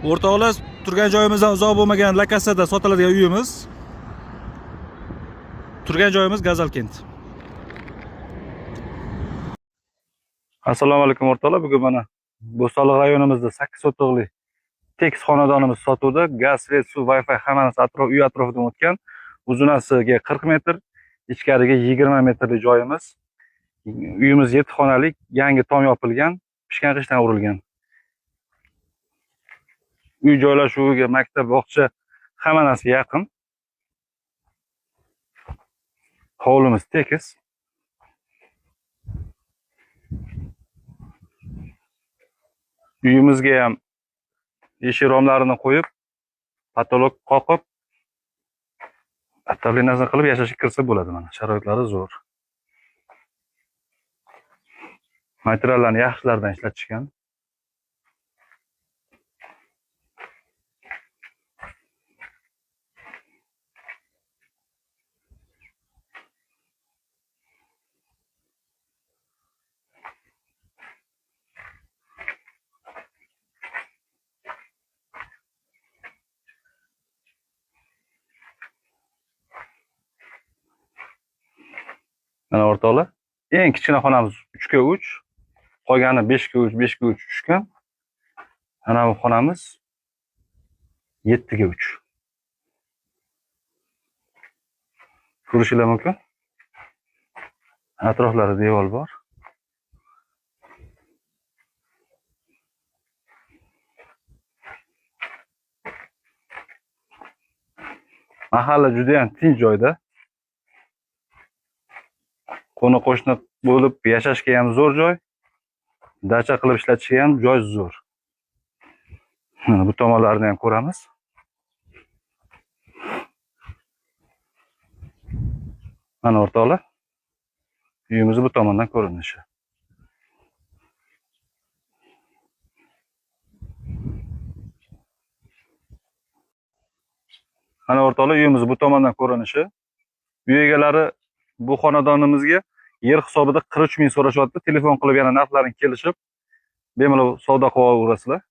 O'rtoqlar, turgan joyimizdan uzoq bo'lmagan lokatsiyada sotiladigan uyimiz. Turgan joyimiz Gazalkent. Assalomu alaykum o'rtoqlar. Bugun mana Bo'stonliq rayonimizda 8 sotixli tekis xonadonimiz sotuvda. Gaz, svet, suv, Wi-Fi hammasi uy atrofidan o'tgan. Uzunasiga 40 metr, ichkariga 20 metrlik joyimiz. Uyimiz 7 xonalik, yangi tom yopilgan, pishgan qishdan urilgan. Uy joylashuviga maktab, bog'cha hamma narsa yaqin. Hovlimiz tekis. Uyimizga ham eshik romlarini qo'yib, patolog qoqib, attablinasini qilib yashashga kirsa bo'ladi. Mana sharoitlari zo'r. Materiallarni yaxshilardan ishlatishgan. Mana o'rtoqlar, eng kichkina xonamiz 3 ga 3, qolgani 5 ga 3, 5 ga 3 tushgan. Mana bu xonamiz 7 ga 3. Ko'rishinglar mumkin. Atroflarida devor bor. Mahalla juda ham tinch joyda. Qo'ni qo'shni bo'lib yashashga ham zo'r joy. Dacha qilib ishlatishga ham joy zo'r. Bu tomonlarni ham ko'ramiz. Mana o'rtoqlar, uyimiz bu tomondan ko'rinishi. Mana o'rtoqlar, uyimiz bu tomondan ko'rinishi. Uy egalari bu xonadonimizga yer hisobida 43 ming so'rashyapti. Telefon qilib yana narxlarini kelishib, bemalol savdo qila olasizlar.